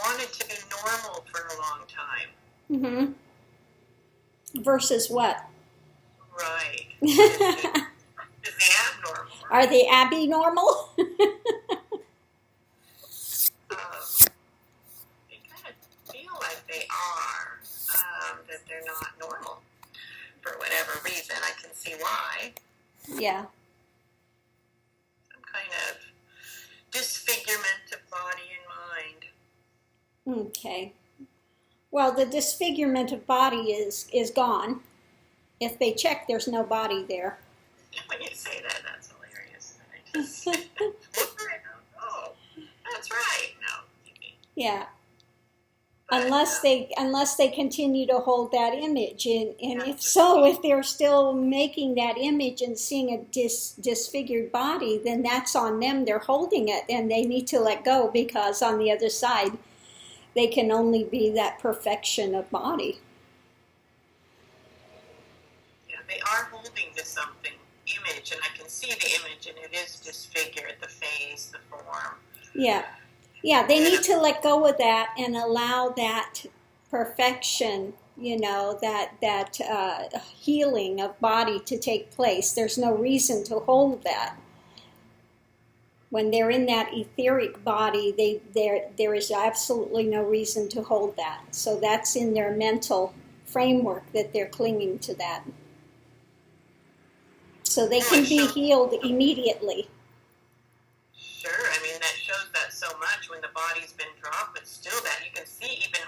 wanted to be normal for a long time. Versus what? Right. Is the abnormal. Right? Are they abnormal? They kind of feel like they are, that they're not normal for whatever reason. I can see why. Yeah. Some kind of disfigurement of body and mind. Okay. Well, the disfigurement of body is gone. If they check, there's no body there. When you say that, that's hilarious. I just look around. Oh, that's right. No. Yeah. But, Unless they continue to hold that image, and if so, if they're still making that image and seeing a disfigured body, then that's on them. They're holding it, and they need to let go, because on the other side, they can only be that perfection of body. Yeah, they are holding to something, image, and I can see the image, and it is disfigured, the face, the form. Yeah. Yeah, they need to let go of that and allow that perfection, that healing of body to take place. There's no reason to hold that. When they're in that etheric body, there is absolutely no reason to hold that. So that's in their mental framework that they're clinging to that. So they can be healed immediately. Sure, I mean, that shows that so much when the body's been dropped, but still that you can see even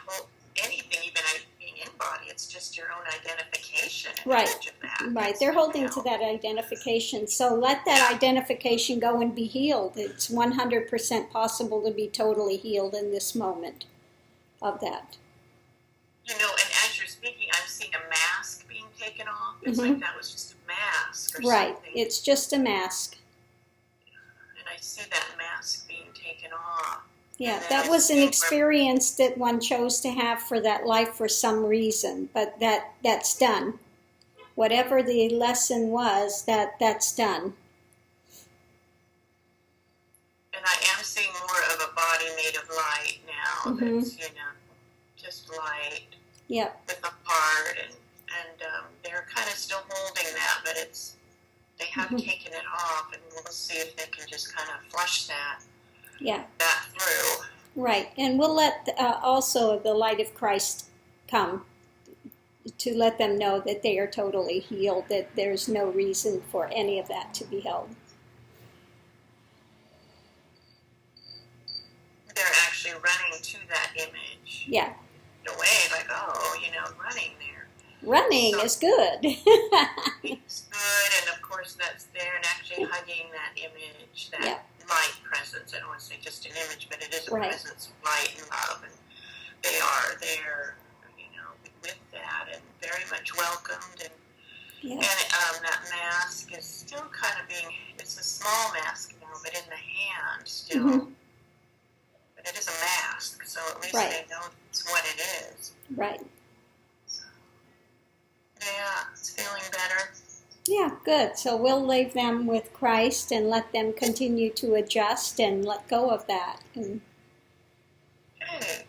anything, even being in body, it's just your own identification. Right, of that. right. They're holding to that identification. So let that identification go and be healed. It's 100% possible to be totally healed in this moment of that. And as you're speaking, I'm seeing a mask being taken off. It's like that was just a mask or something. It's just a mask. I see that mask being taken off. Yeah, that was an experience that one chose to have for that life for some reason, but that's done. Whatever the lesson was, that's done. And I am seeing more of a body made of light now. That's, just light. Yep. With a heart, and they're kind of still holding that, but they have taken it off, and we'll see if they can just kind of flush that through. Right, and we'll let also the light of Christ come to let them know that they are totally healed, that there's no reason for any of that to be held. They're actually running to that image. Yeah. In a way, like, running there. Running is good. It's good, and of course that's there, and actually hugging that image, that light presence. I don't want to say just an image, but it is a presence of light and love, and they are there, with that, and very much welcomed. And that mask is still kind of it's a small mask now, but in the hand still. But it is a mask, so at least they know it's what it is. Right. Yeah, it's feeling better. Yeah, good. So we'll leave them with Christ and let them continue to adjust and let go of that. And okay.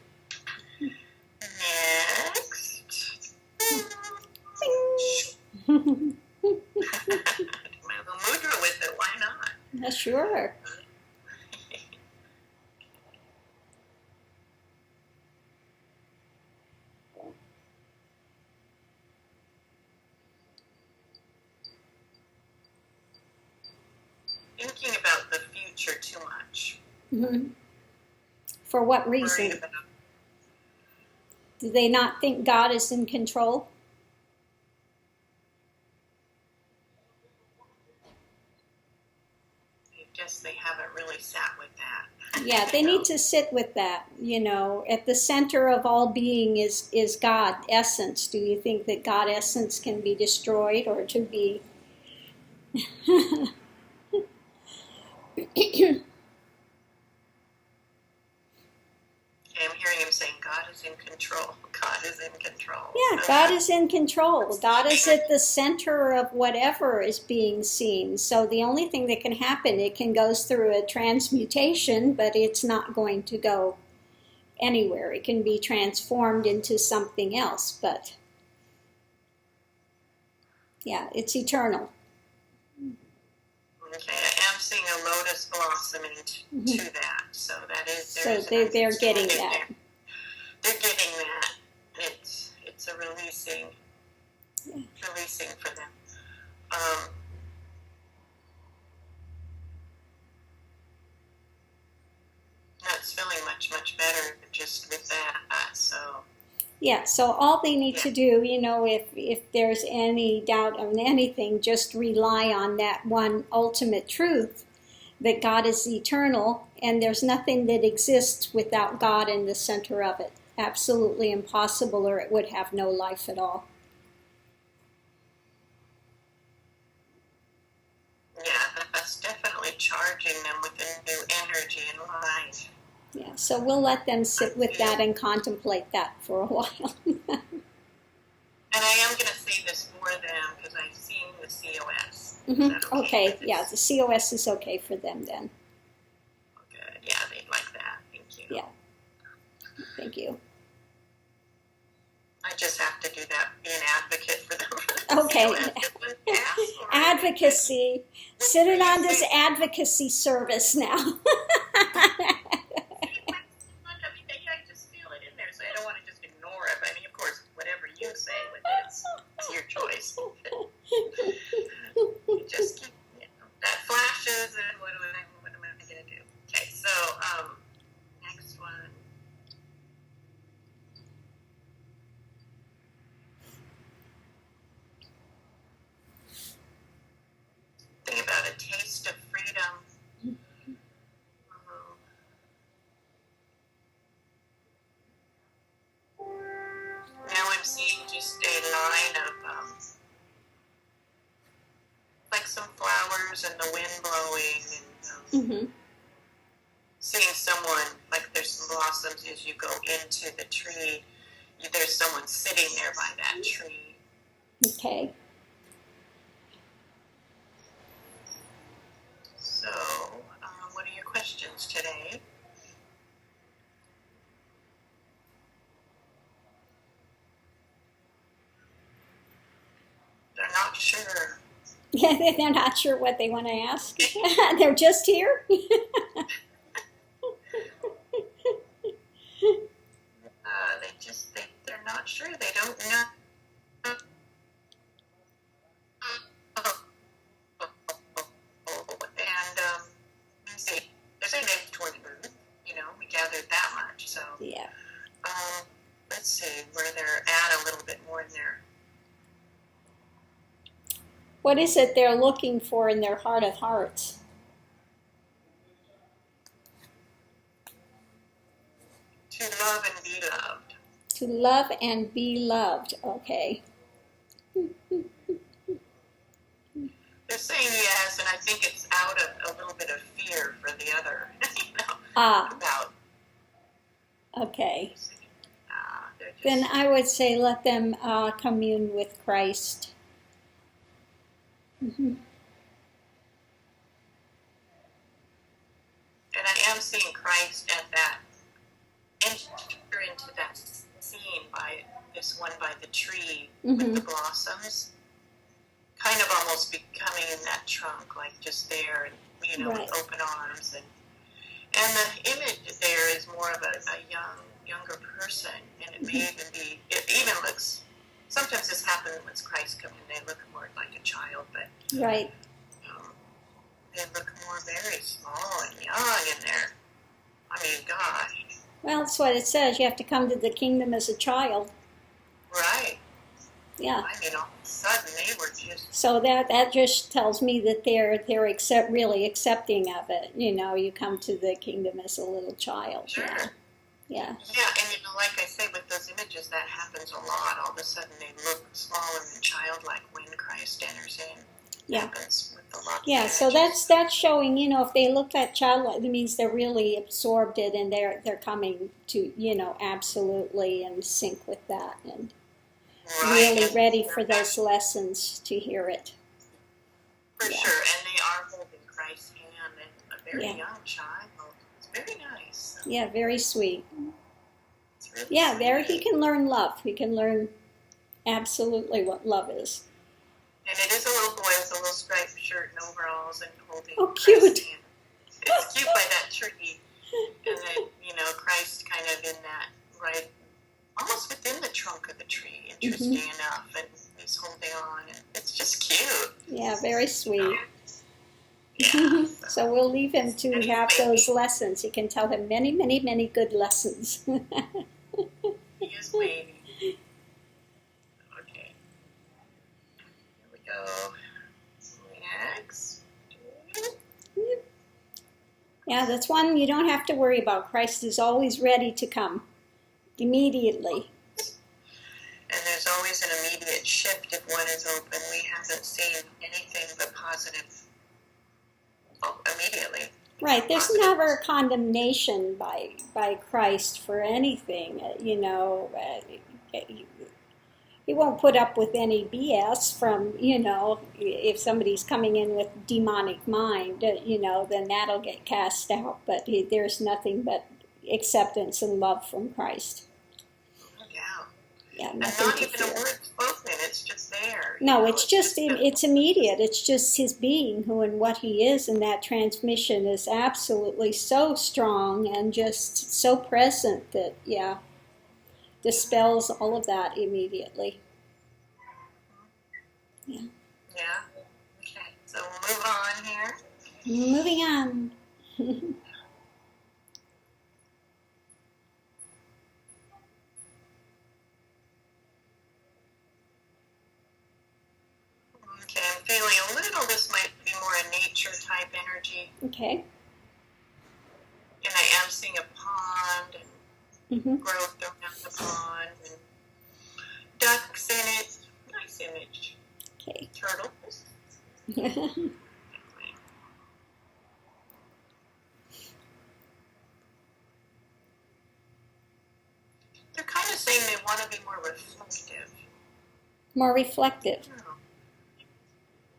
Next. My little mudra with it, why not? Sure. Thinking about the future too much. For what reason? Do they not think God is in control? I guess they haven't really sat with that. Yeah, they need to sit with that. At the center of all being is God, essence. Do you think that God essence can be destroyed or to be... I'm hearing him saying God is in control. God is in control. Yeah, God is in control. God is at the center of whatever is being seen. So the only thing that can happen, it can go through a transmutation, but it's not going to go anywhere. It can be transformed into something else, but yeah, it's eternal. Okay, I am seeing a lotus blossoming to that, so that is. So they're getting that. They're getting that. It's a releasing for them. That's feeling much better just with that. So. Yeah, so all they need to do, if there's any doubt on anything, just rely on that one ultimate truth, that God is eternal, and there's nothing that exists without God in the center of it. Absolutely impossible, or it would have no life at all. Yeah, that's definitely charging them with a new energy and life. Yeah, so we'll let them sit with that and contemplate that for a while. And I am going to say this for them because I've seen the COS. Okay, yeah, the COS is okay for them then. Good, yeah, they'd like that. Thank you. Yeah, thank you. I just have to do that, be an advocate for them. Okay. Advocacy. Sitting on this advocacy service now. It's your choice. Just keep, that flashes, and what am I going to do? Okay, so next one. Think about a taste of freedom. Now I'm seeing just a line of like some flowers and the wind blowing, and seeing someone, like there's some blossoms as you go into the tree. There's someone sitting there by that tree. Okay. So, what are your questions today? They're not sure. Yeah, they're not sure what they want to ask. They're just here. They're not sure. They don't know. And let's see. They're saying they've toward Earth. We gathered that much. So yeah. Let's see where they're at a little bit more in there. What is it they're looking for in their heart of hearts? To love and be loved. To love and be loved. Okay. They're saying yes, and I think it's out of a little bit of fear for the other. About. Okay. Then I would say let them commune with Christ. And I am seeing Christ at that, enter into that scene by this one by the tree with the blossoms, kind of almost becoming in that trunk, like just there, and right. with open arms, and the image there is more of a younger person, and it may even be, it even looks. Sometimes this happens when Christ comes in, they look more like a child, but right. They look more very small and young in there. I mean, gosh. Well, that's what it says. You have to come to the kingdom as a child. Right. Yeah. I mean, all of a sudden they were just. So that just tells me that they're really accepting of it. You come to the kingdom as a little child. Sure. Yeah. Yeah, and like I say, with those images, that happens a lot. All of a sudden they look smaller and childlike when Christ enters in. Yeah. Happens with a lot. Yeah, so that's showing, if they look at childlike, it means they're really absorbed it, and they're coming to, absolutely in sync with that, and really ready for those lessons to hear it. For sure, and they are holding Christ's hand, and a very young child. It's very nice. Yeah, very sweet. Yeah, there he can learn love. He can learn absolutely what love is. And it is a little boy with a little striped shirt and overalls and holding. Oh, cute! It's cute by that tree, and then Christ kind of in that right, almost within the trunk of the tree. Interesting enough, and he's holding on, and it's just cute. Yeah, very sweet. Yeah. So we'll leave him to have those lessons. He can tell him many, many, many good lessons. He is waiting. Okay. Here we go. Next. Yeah, that's one you don't have to worry about. Christ is always ready to come. Immediately. And there's always an immediate shift if one is open. We haven't seen anything but positive immediately. Right. There's never a condemnation by Christ for anything. He won't put up with any BS from, if somebody's coming in with demonic mind, then that'll get cast out. But there's nothing but acceptance and love from Christ. Yeah, and not even a word spoken, it's just there. No, it's immediate. It's just his being, who and what he is, and that transmission is absolutely so strong and just so present that, dispels all of that immediately. Yeah. Yeah. Okay, so we'll move on here. Moving on. Okay, I'm feeling a little, this might be more a nature type energy. Okay. And I am seeing a pond and growth around the pond and ducks in it. Nice image. Okay. Turtles. They're kind of saying they want to be more reflective. More reflective.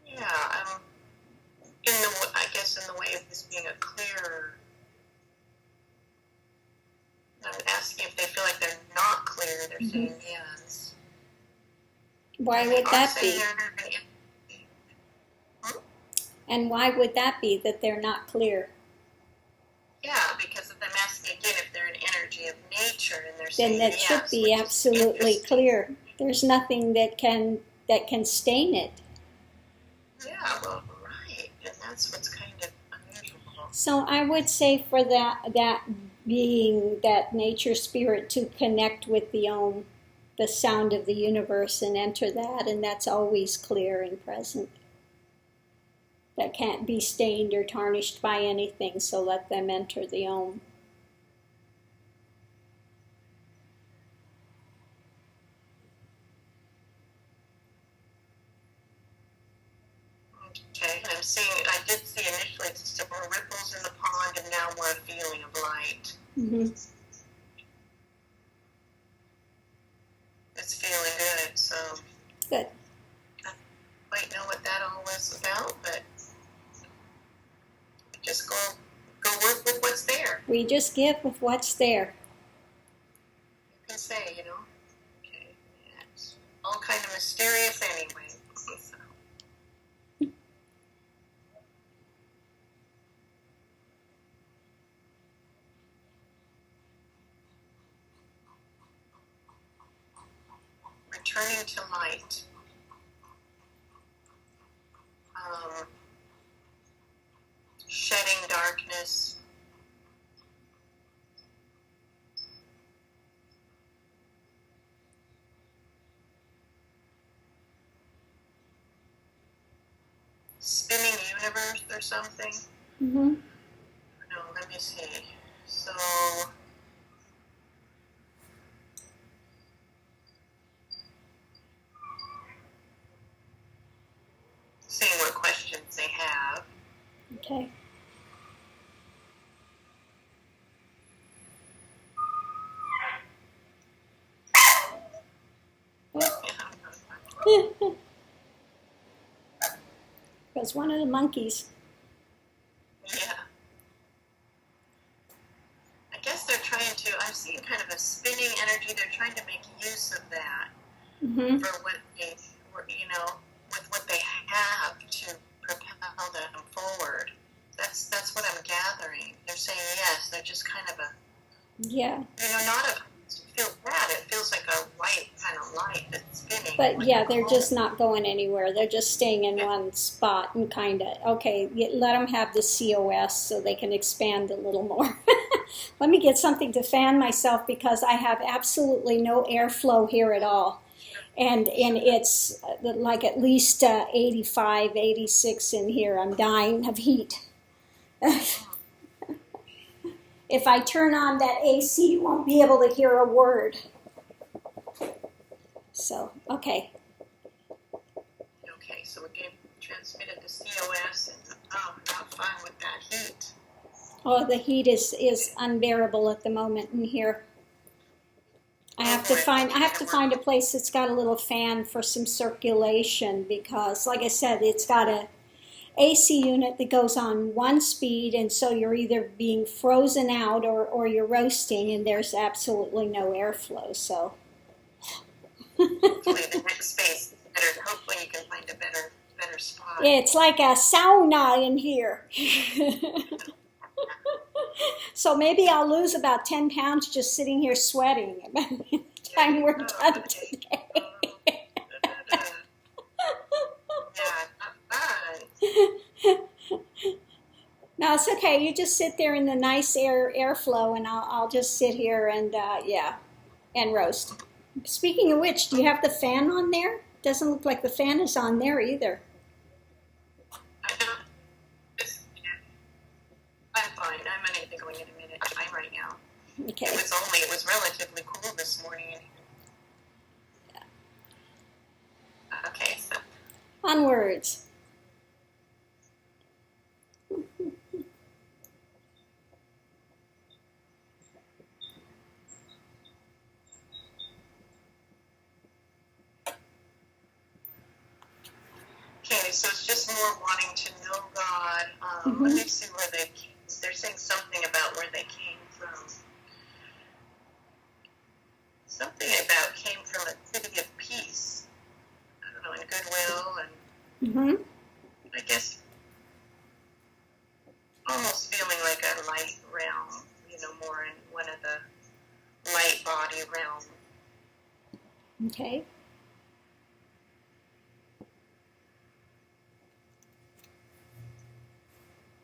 Yeah, I guess in the way of this being a clearer. I'm asking if they feel like they're not clear. They're saying yes. Why would that be? And why would that be that they're not clear? Yeah, because if I'm asking again if they're an energy of nature and they're saying then that should be absolutely clear. There's nothing that can stain it. Yeah, well, right, and that's what's kind of unusual. So I would say for that being, that nature spirit, to connect with the sound of the universe and enter that, and that's always clear and present. That can't be stained or tarnished by anything, so let them enter the Om. Okay, and I did see initially several ripples in the pond and now more a feeling of light. Mm-hmm. It's feeling good, so. Good. I don't quite know what that all was about, but just go work with what's there. We just give with what's there. You can say, Okay, yeah, it's all kind of mysterious anyway. Returning to light. Shedding darkness. Spinning universe or something. Mm-hmm. No, let me see. So. Seeing what questions they have. Okay. Was one of the monkeys. Yeah. I guess they're trying to, I'm seeing kind of a spinning energy maybe they're trying to make use of that for what they, with what they have to propel them forward. That's what I'm gathering. They're saying yes. They're just kind of not a. Feel bad. It feels like a white kind of light that's spinning. But yeah, they're just not going anywhere. They're just staying in one spot and kind of, okay, let them have the COS so they can expand a little more. Let me get something to fan myself because I have absolutely no airflow here at all. And it's like at least 85, 86 in here. I'm dying of heat. If I turn on that AC, you won't be able to hear a word. So, okay. Okay, so we transmitted the COS, and I'm not fine with that heat. Oh, the heat is unbearable at the moment in here. I have to find a place that's got a little fan for some circulation because, like I said, it's got a AC unit that goes on one speed, and so you're either being frozen out or you're roasting, and there's absolutely no airflow. So hopefully the next space is better. Hopefully you can find a better spot. It's like a sauna in here. So maybe I'll lose about 10 pounds just sitting here sweating by the time we're done today. No, it's okay. You just sit there in the nice airflow, and I'll just sit here and and roast. Speaking of which, do you have the fan on there? Doesn't look like the fan is on there either. I'm fine. I'm going to be going in a minute. I'm right now. Okay. It was relatively cool this morning. Okay, so onwards. Okay, so it's just more wanting to know God. Let me see where they're saying something about where they came from. Something about came from a city of peace. I don't know, and goodwill, and I guess almost feeling like a light realm, more in one of the light body realms. Okay.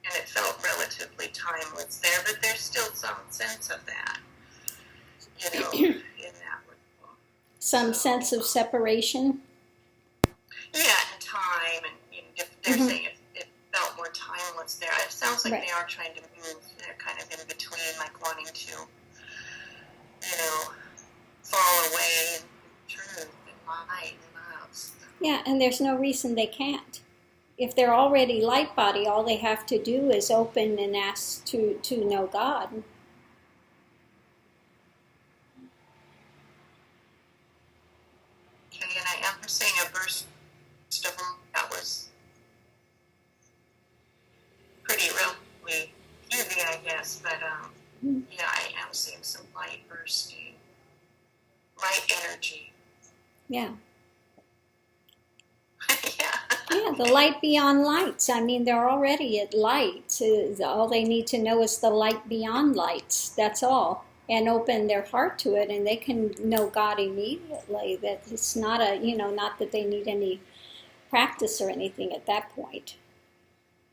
And it felt relatively timeless there, but there's still some sense of that, in that one. Some sense of separation? Yeah, and time, and they're saying it felt more timeless there. It sounds like they are trying to move. They're kind of in between, like wanting to, fall away in truth and light and love. Yeah, and there's no reason they can't. If they're already light body, all they have to do is open and ask to know God. Okay, and I am seeing a burst of that was pretty really heavy, I guess, but yeah, I am seeing some light bursting, light energy. Yeah. Yeah, the light beyond lights. I mean, they're already at light. All they need to know is the light beyond lights. That's all. And open their heart to it, and they can know God immediately. That it's not not that they need any practice or anything at that point.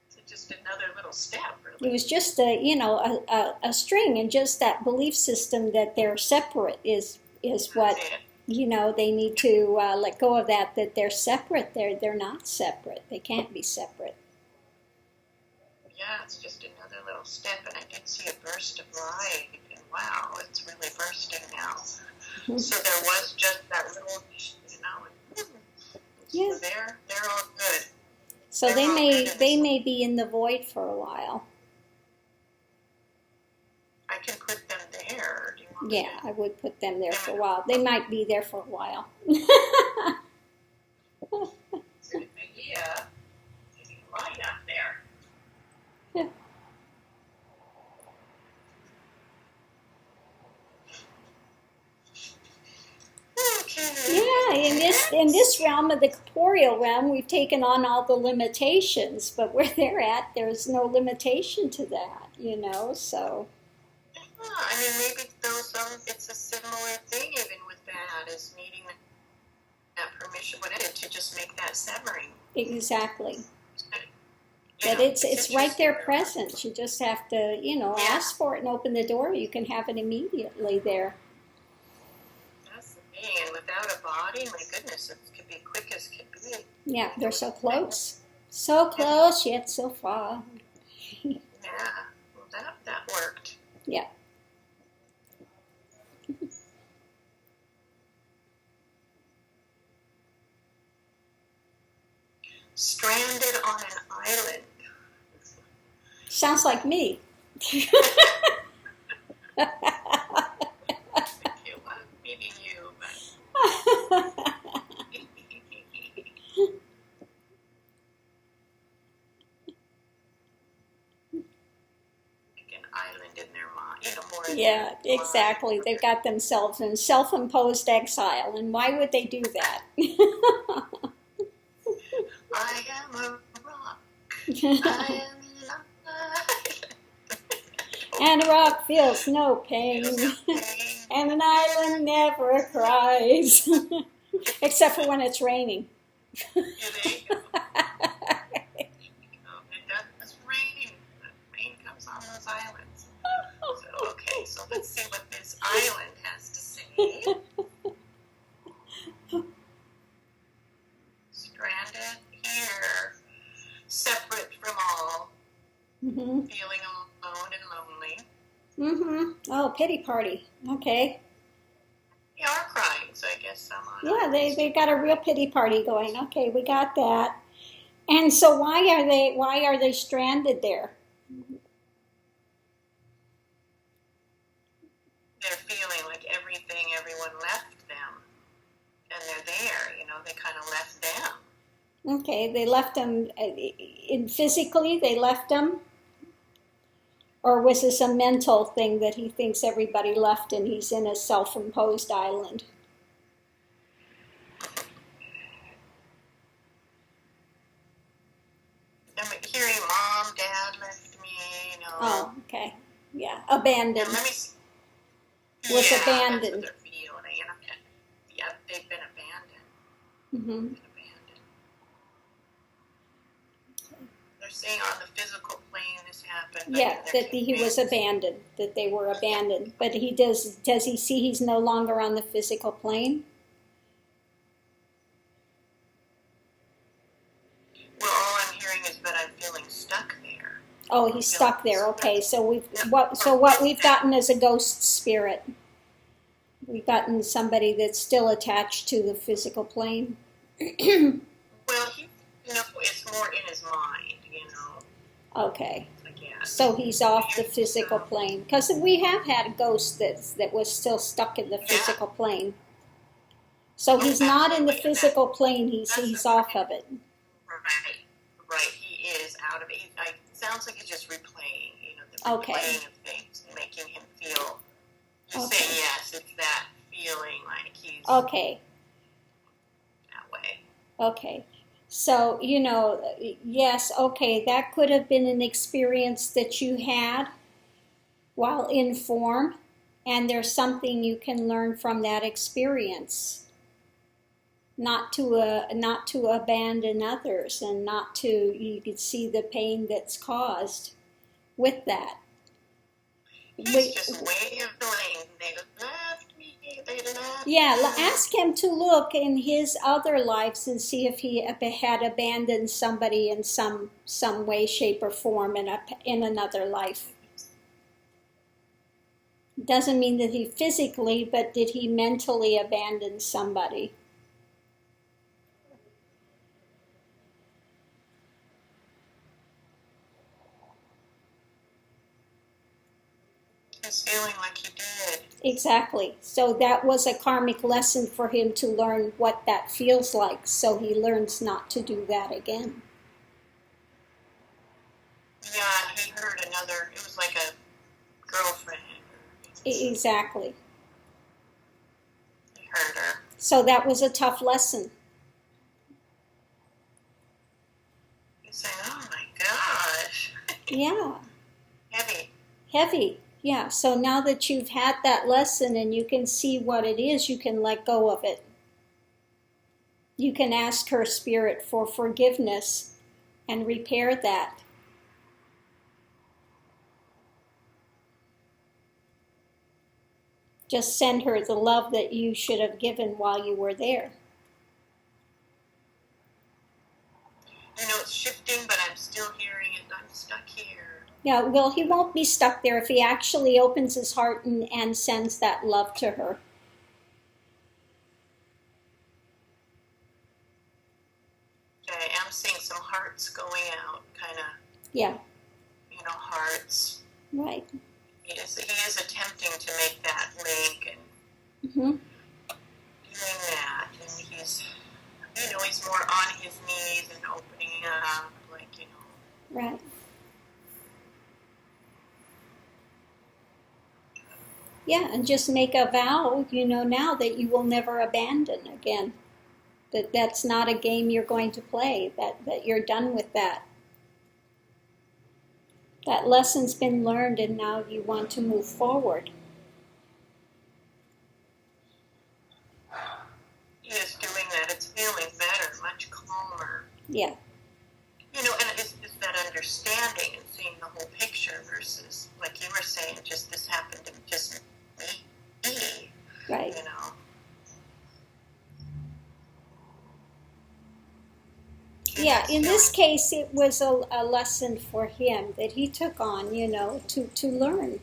It's just another little step, really. It was just a string, and just that belief system that they're separate is what. They need to let go of that they're separate. They're not separate. They can't be separate. Yeah, it's just another little step, and I did see a burst of light, and wow, it's really bursting now. So there was just that little, yeah. So they're all good. So they may be in the void for a while. I can put them there. Do you want Yeah, I would put them there for a while. They might be there for a while. Yeah, light up there. Yeah. in this realm of the corporeal realm, we've taken on all the limitations, but where they're at, there's no limitation to that, so. I mean, maybe it's a similar thing even with that, is needing that permission, to just make that severing. Exactly. But it's right there present. You just have to, ask for it and open the door. You can have it immediately there. That's the thing. And without a body, my goodness, it could be quick as could be. Yeah, they're so close. So close, yet so far. Yeah, well, that worked. Yeah. Stranded on an island. Sounds like me. Okay, well, maybe you, but... like an island in their mind, more. Yeah, exactly. They've got themselves in self-imposed exile, and why would they do that? I am a rock. I am and a rock feels no pain, and an island never cries, except for when it's raining. It does rain. Rain comes on those islands. So let's see what this island has to say. Stranded here, separate from all, feeling alone and lonely. Oh, pity party. Okay. They are crying, so I guess some are. Yeah, they got a real pity party going. Okay, we got that. And so why are they stranded there? They're feeling like everyone left them, and they're there. They kind of left them. Okay, they left them physically. They left them, or was this a mental thing that he thinks everybody left and he's in a self-imposed island? I'm hearing Mom, Dad left me. Oh, okay, yeah, abandoned. Let me see. Was abandoned. That's what they're feeling. Yep, they've been abandoned. They're saying on the physical plane this happened. Yeah, that he was abandoned, that they were abandoned. But does he see he's no longer on the physical plane? Well, all I'm hearing is that I'm feeling stuck there. Oh, he's stuck there. Okay, so what we've gotten is a ghost spirit. We've gotten somebody that's still attached to the physical plane. Well, it's more in his mind, Okay. So he's off the physical plane. Because we have had a ghost that was still stuck in the physical plane. So he's not in the physical plane, he's off of it. Right. He is out of it. It sounds like he's just replaying, the replaying of things and making him feel. He's saying yes, it's that feeling like he's that way. Okay. So, yes, okay, that could have been an experience that you had while in form, and there's something you can learn from that experience. Not to abandon others, and you could see the pain that's caused with that. He's just waiting they left me. Yeah, ask him to look in his other lives and see if he had abandoned somebody in some way, shape, or form in another life. Doesn't mean that he physically, but did he mentally abandon somebody? He's feeling like he did. Exactly. So that was a karmic lesson for him to learn what that feels like, so he learns not to do that again. Yeah, he heard it was like a girlfriend. Exactly. He heard her. So that was a tough lesson. Yeah. Heavy. Heavy. Yeah. So now that you've had that lesson and you can see what it is, you can let go of it. You can ask her spirit for forgiveness and repair that. Just send her the love that you should have given while you were there. It's shifting, but I'm still hearing it. I'm stuck here. Yeah, well, he won't be stuck there if he actually opens his heart and sends that love to her. Okay, I'm seeing some hearts going out, kind of. Yeah. Hearts. Right. He is attempting to make that link and doing that. And he's more on his knees and opening up, Right. Yeah, and just make a vow, now that you will never abandon again. That's not a game you're going to play, that you're done with that. That lesson's been learned and now you want to move forward. He is doing that. It's feeling better, much calmer. Yeah. And it's that understanding and seeing the whole picture versus, like you were saying, just this happened to just me. Right. Yeah, in this case, it was a lesson for him that he took on, to learn.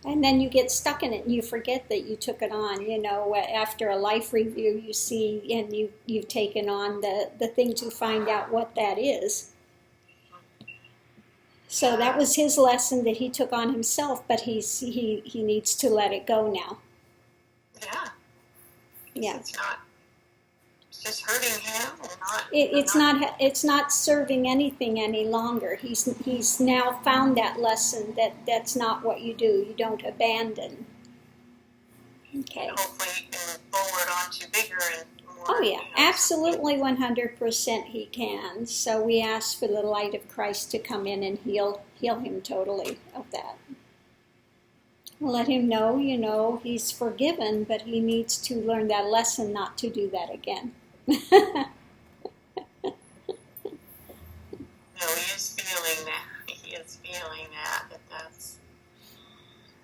And then you get stuck in it and you forget that you took it on. After a life review, you see and you've taken on the thing to find out what that is. So that was his lesson that he took on himself, but he needs to let it go now. Yeah. Yeah. It's just hurting him and it's not serving anything any longer. He's now found that lesson that's not what you do. You don't abandon. Okay. And hopefully he can move forward on to bigger and more. Oh yeah, absolutely 100% he can. So we ask for the light of Christ to come in and heal him totally of that. Let him know, he's forgiven, but he needs to learn that lesson not to do that again. No, he is feeling that. He is feeling that's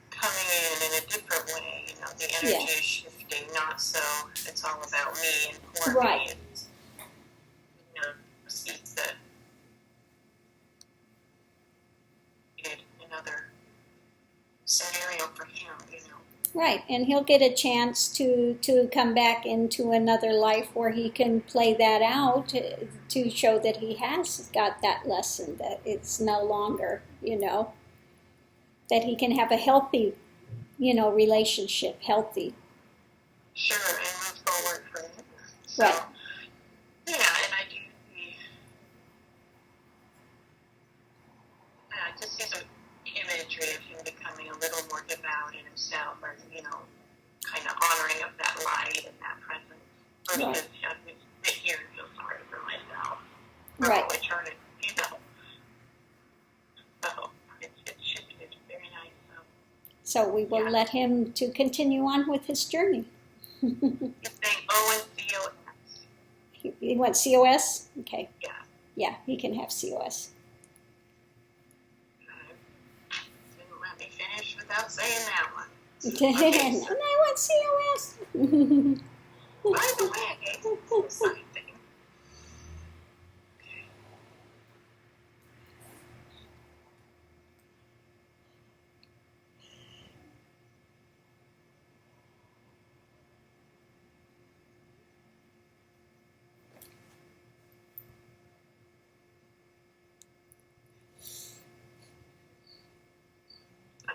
coming in a different way. The energy is shifting, not so it's all about me and poor right. me. It's, sees that another scenario for him, Right, and he'll get a chance to come back into another life where he can play that out to show that he has got that lesson, that it's no longer, that he can have a healthy, relationship, healthy. Sure, and move forward from it. So, right. Yeah, and I do just see some imagery of him becoming a little more devout in himself, or kind of honoring of that light and that presence. Versus I would sit here and feel sorry for myself. Right. Eternity, So it's shifted very nice. So we will let him to continue on with his journey. He's saying O and COS. You want COS? Okay. Yeah. Yeah, he can have COS. Didn't let me finish without saying that one. Okay, and I want COS. By the way, something.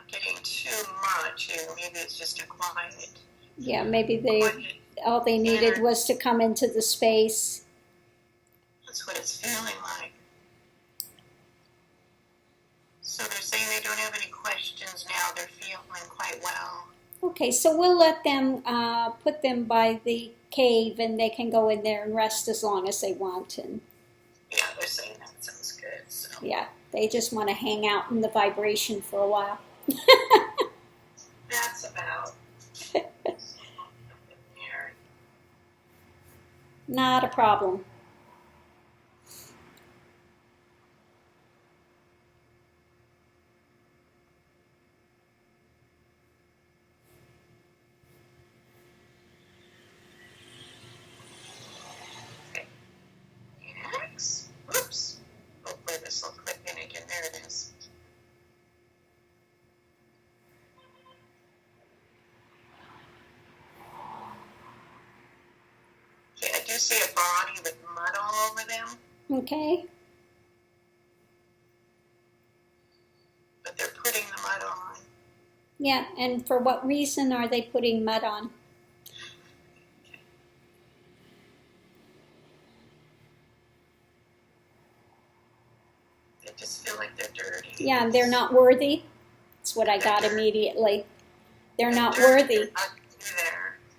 Getting too much here. Maybe it's just a quiet. Yeah, maybe all they needed was to come into the space. That's what it's feeling like. So they're saying they don't have any questions now. They're feeling quite well. Okay, so we'll let them put them by the cave, and they can go in there and rest as long as they want. And Yeah, they're saying that sounds good. So. Yeah, they just want to hang out in the vibration for a while. That's about. Not a problem. Oops. Hopefully this will click in again. There it is. Okay, I do see a body with mud all over them. Okay. But they're putting the mud on. Yeah, and for what reason are they putting mud on? They just feel like they're dirty. Yeah, they're not worthy. That's what I got immediately. They're not worthy.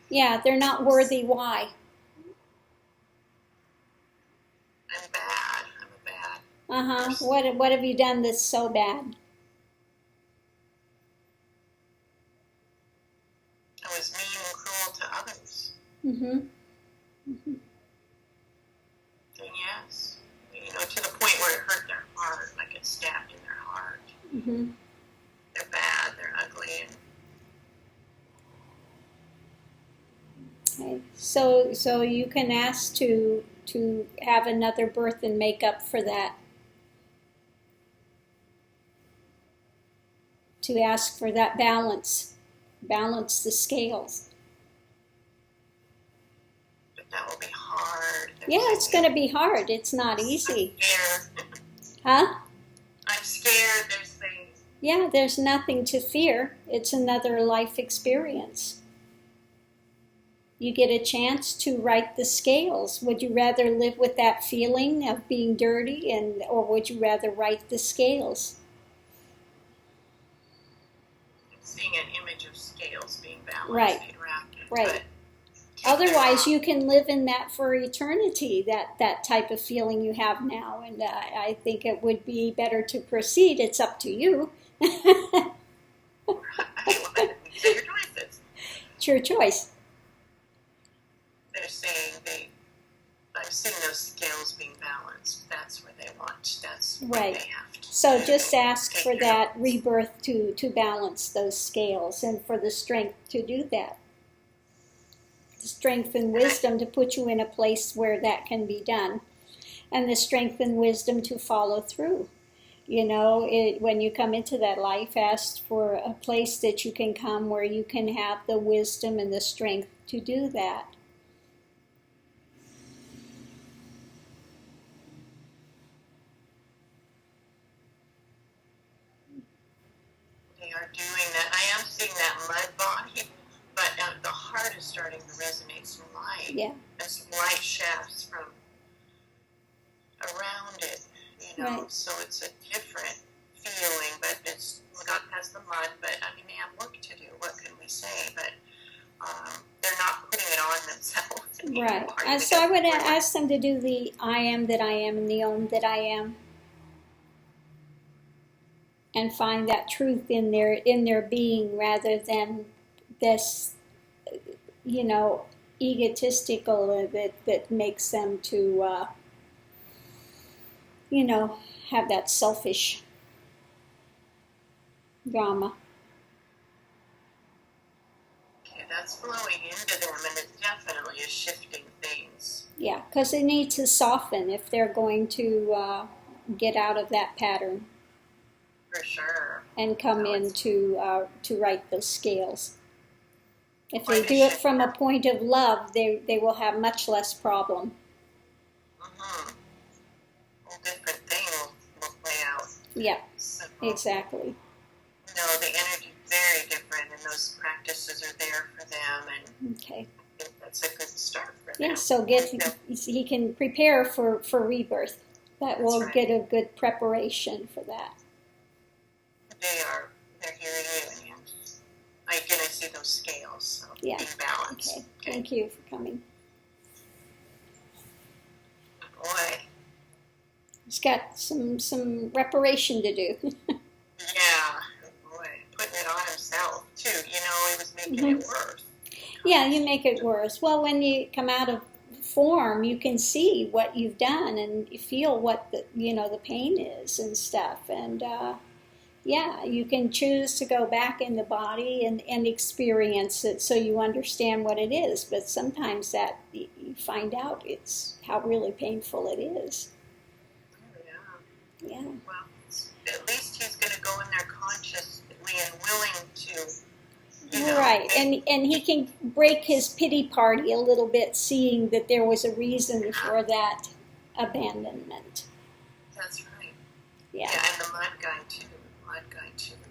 Yeah, they're not worthy. Why? I'm bad. I'm a bad person. What have you done that's so bad? I was mean and cruel to others. Mm-hmm. And yes, to the point where it hurt their heart, like it stabbed in their heart. Mm-hmm. They're bad. They're ugly. Okay. So you can ask to have another birth and make up for that. To ask for that balance the scales. But that will be hard. Yeah, it's going to be hard. It's not easy. I'm scared. Huh? I'm scared. There's things. Yeah, there's nothing to fear. It's another life experience. You get a chance to right the scales. Would you rather live with that feeling of being dirty, or would you rather right the scales? I'm seeing an image of scales being balanced. Right. Right. Otherwise, you can live in that for eternity, that type of feeling you have now. And I think it would be better to proceed. It's up to you. These are your choices. It's your choice. They're saying I'm seeing those scales being balanced. That's where they want. That's what right. They have to So do. just ask for that rebirth to balance those scales and for the strength to do that. The strength and wisdom to put you in a place where that can be done. And the strength and wisdom to follow through. When you come into that life, ask for a place that you can come where you can have the wisdom and the strength to do that. They are doing that. I am seeing that mud body, but the heart is starting to resonate some light. Yeah. And some light shafts from around it, Right. So it's a different feeling, but it's got past the mud, but they have work to do. What can we say? But they're not putting it on themselves anymore. Right. So I would ask them to do the I am that I am and the Om that I am. And find that truth in their being rather than this, egotistical that makes them to, have that selfish drama. Okay, that's flowing into them, and it definitely is shifting things. Yeah, because they need to soften if they're going to get out of that pattern. For sure. And come in to right those scales. If they do it from a point of love, they will have much less problem. Mm-hmm. A different thing will play out. Yeah, so, exactly. The energy is very different, and those practices are there for them, and okay. I think that's a good start for them. Yeah, so he can prepare for rebirth. That will get a good preparation for that. They're hearing you, and I see those scales, so being balanced. Okay. Thank you for coming. Boy, He's got some reparation to do. Yeah, boy, putting it on himself too. He was making it worse. Yeah, you make it worse. Well, when you come out of form, you can see what you've done and you feel what the pain is and stuff. And yeah, you can choose to go back in the body and experience it so you understand what it is. But sometimes that you find out it's how really painful it is. Yeah. Well, at least he's going to go in there consciously and willing to. Right, and he can break his pity party a little bit, seeing that there was a reason for that abandonment. That's right. Yeah. Yeah, and the mud guy too.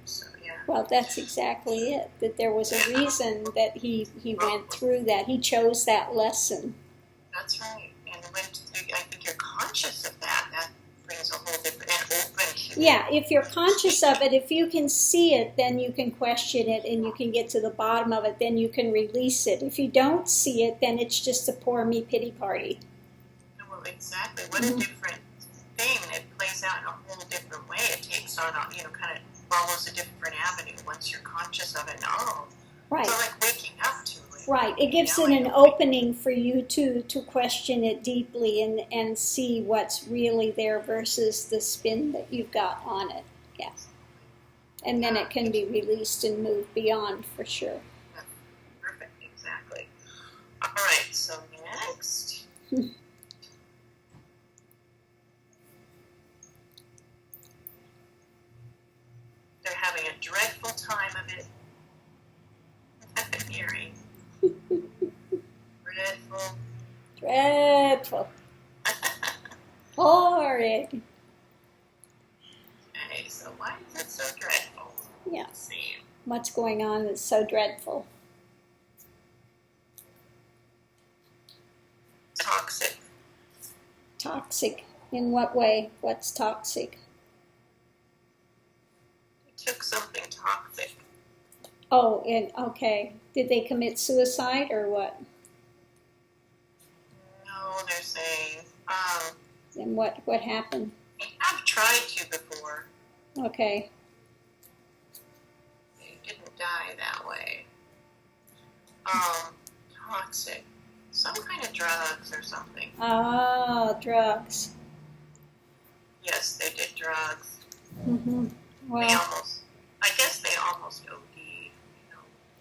So yeah. Well, that's exactly it. That there was a reason that he went through that. He chose that lesson. That's right. And I think you're conscious of that. That brings a whole different and open. Yeah, if you're conscious of it, if you can see it, then you can question it and you can get to the bottom of it, then you can release it. If you don't see it, then it's just a poor me pity party. Well, exactly. What a different thing. It plays out in a whole different way. It takes on kind of almost a different avenue once you're conscious of it. Right. So like waking up to it. Right. It gives it an opening for you to question it deeply and see what's really there versus the spin that you've got on it. Yeah. And then it can be released and moved beyond for sure. Perfect. Exactly. All right. So next. They're having a dreadful time of it. I've been hearing. Dreadful. Horrid. Okay, so why is it so dreadful? Yeah. Let's see. What's going on that's so dreadful? Toxic. Toxic. In what way? What's toxic? They took something toxic. Oh, okay. Did they commit suicide or what? No, they're saying. And what happened? I've tried to before. Okay. They didn't die that way. Toxic. Some kind of drugs or something. Ah, drugs. Yes, they did drugs. Mm-hmm. Well, I guess they almost OD'd,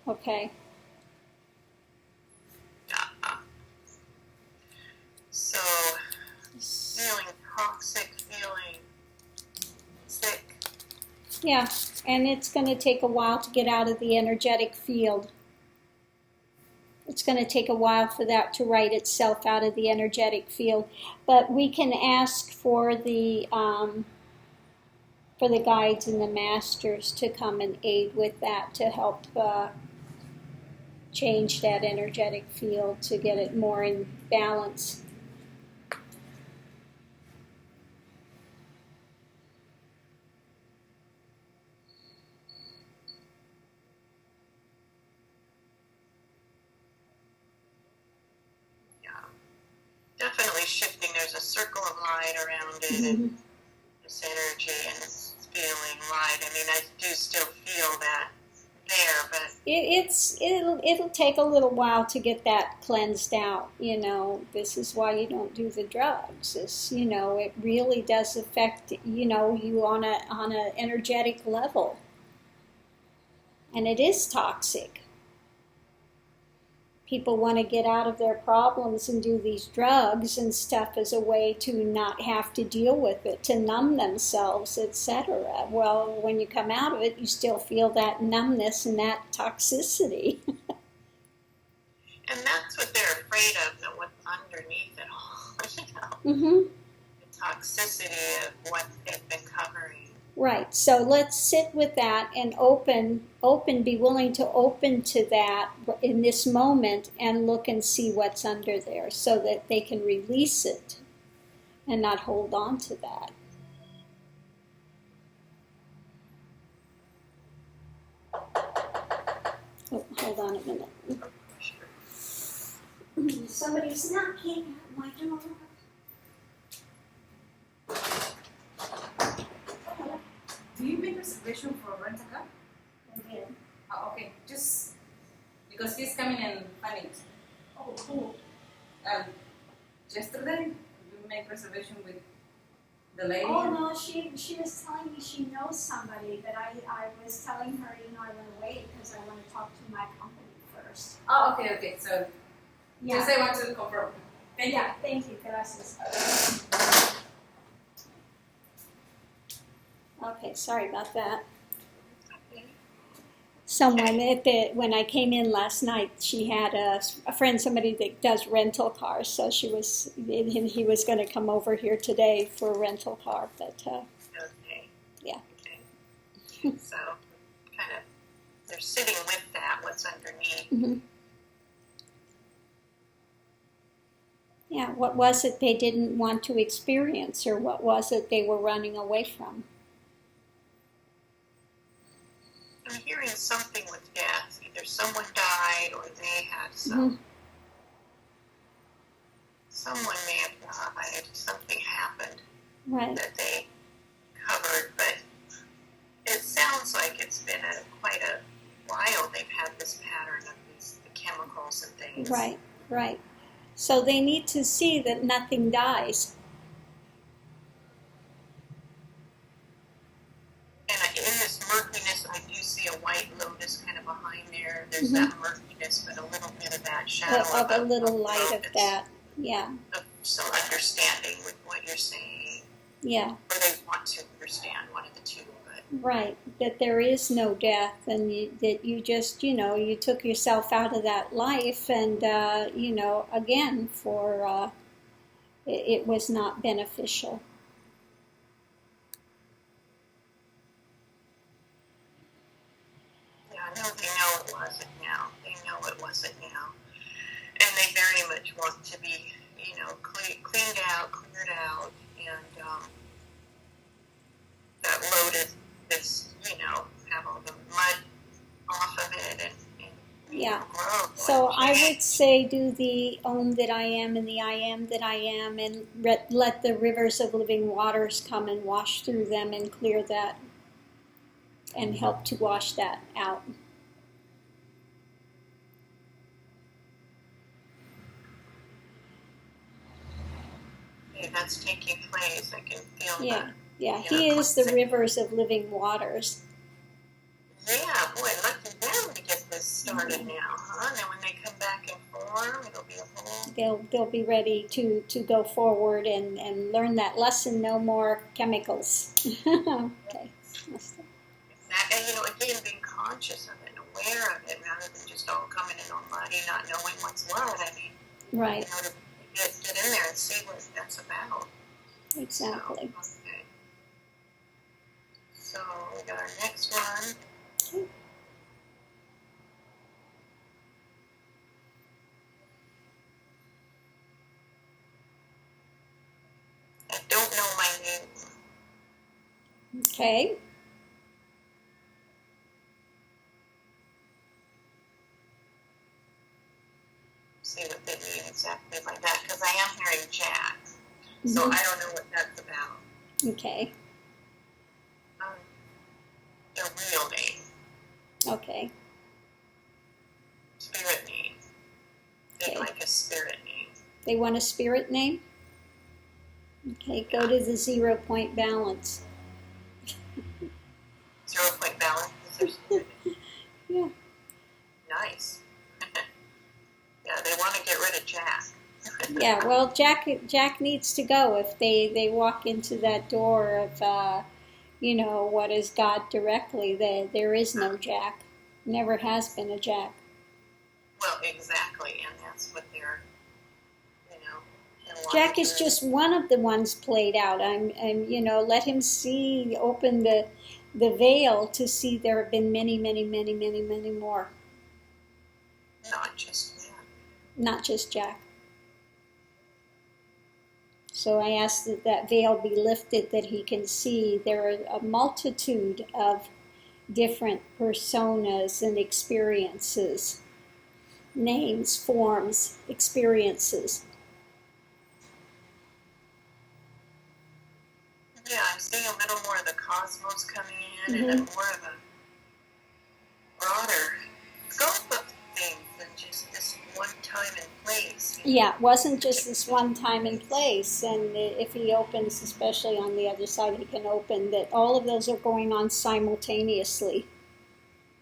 Okay. Yeah. So, feeling toxic, feeling sick. Yeah, and it's going to take a while to get out of the energetic field. It's going to take a while for that to write itself out of the energetic field. But we can ask for the guides and the masters to come and aid with that to help change that energetic field to get it more in balance. Definitely shifting. There's a circle of light around it, and this energy, and it's feeling light. I mean, I do still feel that there, but it'll take a little while to get that cleansed out. This is why you don't do the drugs. It really does affect you on a energetic level, and it is toxic. People want to get out of their problems and do these drugs and stuff as a way to not have to deal with it, to numb themselves, etc. Well, when you come out of it, you still feel that numbness and that toxicity. And that's what they're afraid of, that what's underneath it all, Mm-hmm. The toxicity of what they've been covering. Right, so let's sit with that and be willing to open to that in this moment and look and see what's under there so that they can release it and not hold on to that. Oh, hold on a minute. Somebody's knocking at my door. Do you make reservation for rent a car? I did. Oh, okay. Just because he's coming in funny. Oh, cool. Yesterday, we make reservation with the lady. Oh no, she was telling me she knows somebody, but I was telling her, I want to wait because I want to talk to my company first. Oh, okay. So, Yeah. just I want to confirm. Thank you. Thank you. Gracias. Okay, sorry about that. Someone when I came in last night, she had a friend, somebody that does rental cars. So he was going to come over here today for a rental car, but Okay. Yeah. Okay. So, kind of, they're sitting with that. What's underneath? Mm-hmm. Yeah. What was it they didn't want to experience, or what was it they were running away from? I'm hearing something with death. Either someone died or they had someone may have died. Something happened that they covered, but it sounds like it's been quite a while they've had this pattern of the chemicals and things. Right. So they need to see that nothing dies. And in this murkiness, I do see a white lotus kind of behind there. There's that murkiness, but a little bit of that shadow. Of a little light of that, yeah. Of some understanding with what you're saying. Yeah. Or they want to understand, one of the two. But. Right, that there is no death, and that you just, you took yourself out of that life, and, again, it was not beneficial. No, they know it wasn't now. They know it wasn't now. And they very much want to be, cleaned out, cleared out, and that loaded this, have all the mud off of it and grow. So I would say do the Om that I am and the I am that I am, and let the rivers of living waters come and wash through them and clear that and help to wash that out. Okay, that's taking place. I can feel that. Yeah, he is the rivers of living waters. Yeah, boy, lucky them to get this started now, huh? Then when they come back in form, it'll be a whole... They'll be ready to go forward and learn that lesson, no more chemicals. Okay. And, again, being conscious of it and aware of it rather than just all coming in all muddy, not knowing what's what. I mean, right. To get in there and see what that's about. Exactly. So we got our next one. Okay. I don't know my name. Okay. See what they mean exactly by that, because I am hearing Jack. So I don't know what that's about. Okay. Their real name. Okay. Spirit name. They'd like a spirit name. They want a spirit name? Okay, go to the 0 point balance. 0 point balance is their spirit name. Yeah. Nice. Yeah, they want to get rid of Jack. Yeah, well, Jack needs to go if they walk into that door of, what is God directly. There is no Jack. Never has been a Jack. Well, exactly, and that's what they're, Jack is just one of the ones played out. I'm let him see, open the veil to see there have been many, many, many, many, many more. Not just Jack. Not just Jack. So I ask that veil be lifted, that he can see there are a multitude of different personas and experiences, names, forms, experiences. Yeah, I'm seeing a little more of the cosmos coming in, and then more of a broader scope of things than just this one time and place. Yeah, it wasn't just this one time and place. And if he opens, especially on the other side, he can open that all of those are going on simultaneously.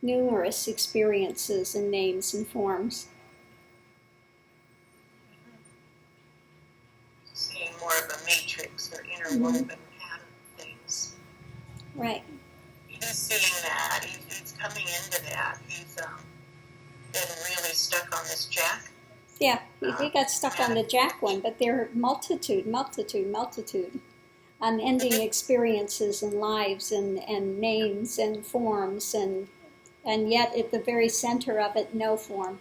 Numerous experiences and names and forms. Seeing more of a matrix or interwoven pattern things. Right. He's seeing that. He's coming into that. He's been really stuck on this jack. Yeah, he got stuck on the jack one, but there are multitude, unending experiences and lives and names and forms, and yet at the very center of it, no form.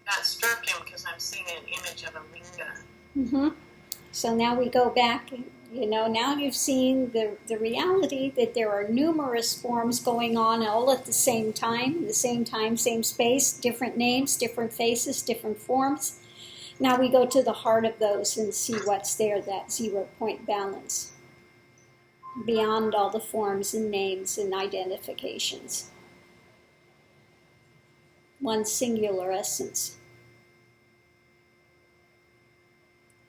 That struck him because I'm seeing an image of a linga. So now we go back, now you've seen the reality that there are numerous forms going on all at the same time, same space, different names, different faces, different forms. Now we go to the heart of those and see what's there, that 0 point balance, beyond all the forms and names and identifications. One singular essence.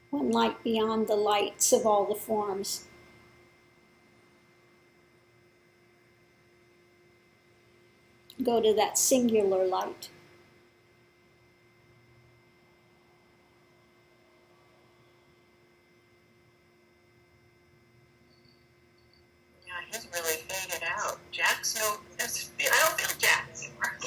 One light beyond the lights of all the forms. Go to that singular light. Yeah, he's really faded out. Jack's I don't feel Jack anymore.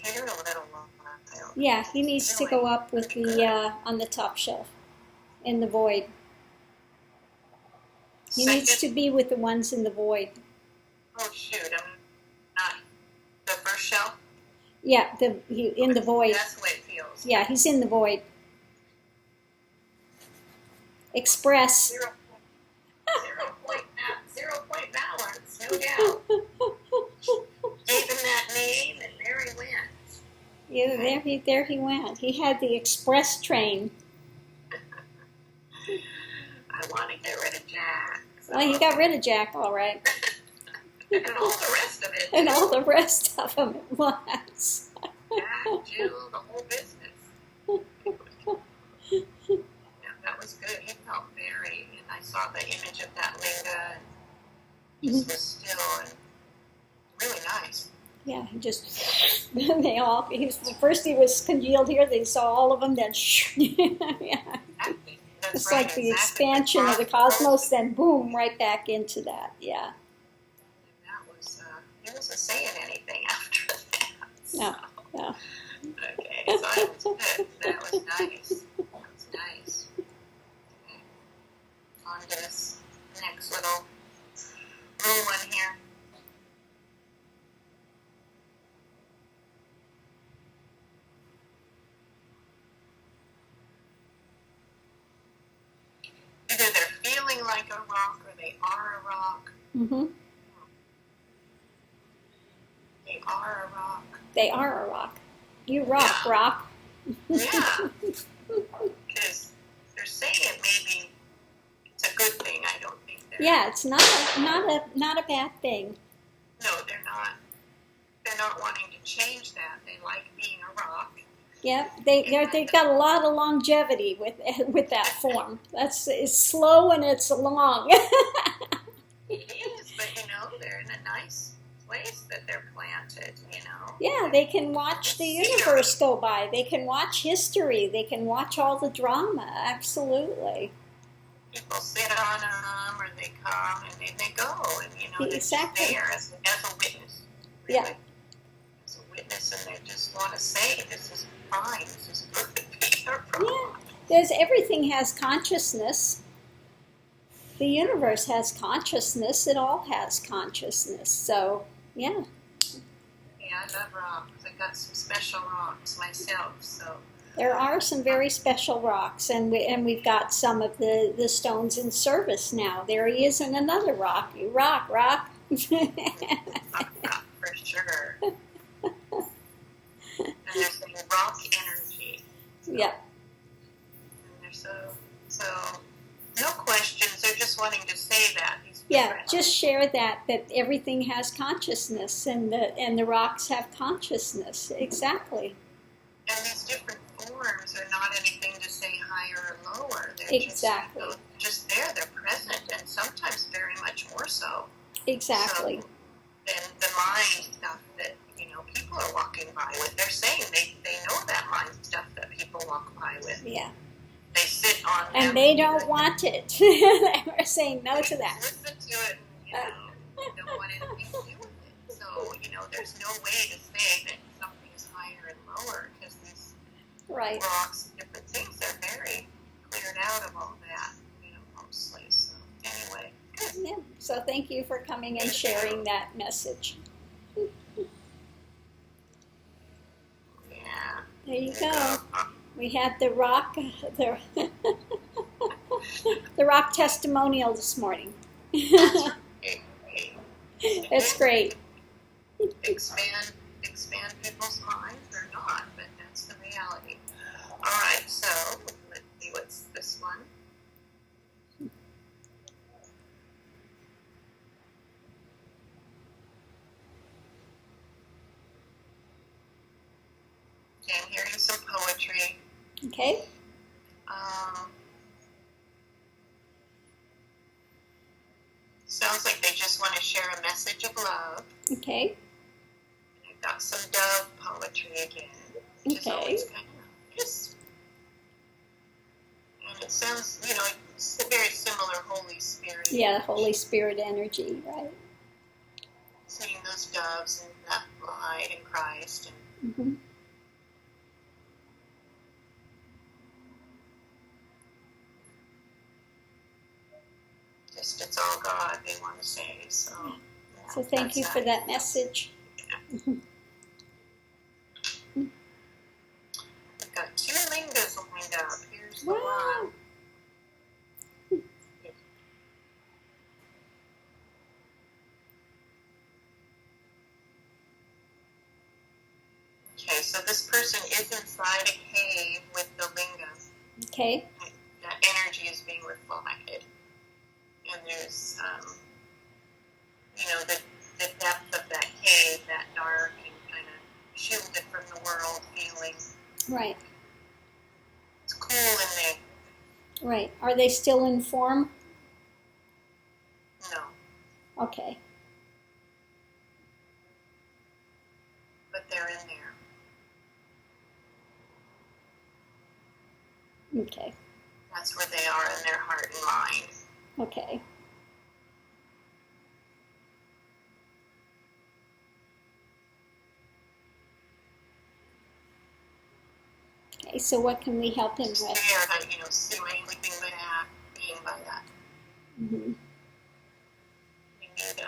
Here a little while. Yeah, he needs to go up with the on the top shelf in the void. He needs to be with the ones in the void. Oh shoot, I'm not the first shelf. Yeah, in the void. That's the way it feels. Yeah, he's in the void. Express. 0 point balance, no doubt. Gave him that name, and there he went. Yeah, there he went. He had the express train. I want to get rid of Jack. So. Well, he got rid of Jack, all right. And all the rest of it. And all the rest of them at once. Jack, Jill, the whole business. Yeah, that was good. He felt very, and I saw the image of that linga, and just was still and really nice. Yeah, he just, first he was congealed here, they saw all of them, then yeah. Exactly. It's right, like the expansion of the cosmos, then boom, right back into that, yeah. That was, he wasn't saying anything after that. So. No. Okay, so that was good. That was nice. Okay. On to this next little one here. Either they're feeling like a rock or they are a rock. Mm-hmm. They are a rock. They are a rock. You rock, yeah. Rock. Yeah. Because they're saying maybe it's a good thing. I don't think they're. Yeah, it's not a bad thing. No, they're not. They're not wanting to change that. They like being a rock. Yeah, they've got a lot of longevity with that form. It's slow and it's long. It is, but they're in a nice place that they're planted. Yeah, they can watch the universe go by. They can watch history. They can watch all the drama. Absolutely. People sit on them, or they come and they go, and they're exactly. just there as a witness. Really. Yeah. As a witness, and they just want to say, "This is fine. This is good to be here from." Yeah. Everything has consciousness. The universe has consciousness. It all has consciousness. So, yeah. Yeah, I love rocks. I got some special rocks myself, so There are some very special rocks, and we've got some of the stones in service now. There he is in another rock. You rock. For sure. And they're saying rock energy. Yep. And they're so no questions. They're just wanting to say that. Yeah, just share that everything has consciousness, and the rocks have consciousness. Exactly. And these different forms are not anything to say higher or lower. They're exactly. just there. They're present, and sometimes very much more so. Exactly. So, than the mind stuff that people are walking by with. They're saying they know that mind stuff that people walk by with. Yeah. They sit on them. And they don't want it. They're saying no to that. Listen to it, they don't want anything to do with it. So, there's no way to say that something is higher and lower, because these rocks, different things, are very cleared out of all that, mostly. So, anyway. Good. Yeah. So thank you for coming and sharing that message. Yeah. There you go. We had the rock, the rock testimonial this morning. It's great. Expand people's minds or not, but that's the reality. All right, so let's see, what's this one? Okay, I'm hearing some poetry. Okay. Sounds like they just want to share a message of love. Okay. I've got some dove poetry again, which is always kind of nice. And it sounds, it's a very similar Holy Spirit. Yeah, Holy Spirit energy, right? Seeing those doves and that light in Christ. And it's all God, they want to say. So, yeah, so thank you for that message. Yeah. We've got 2 lingas lined up. Here's the one. Okay, so this person is inside a cave with the linga. Okay. That energy is being reflected. And there's, the depth of that cave, that dark and kind of shielded from the world feeling. Right. It's cool in there. Right. Are they still in form? No. Okay. But they're in there. Okay. That's where they are in their heart and mind. Okay. Okay, so what can we help him with? Scared, seeing anything but being by that. Mm-hmm. We need,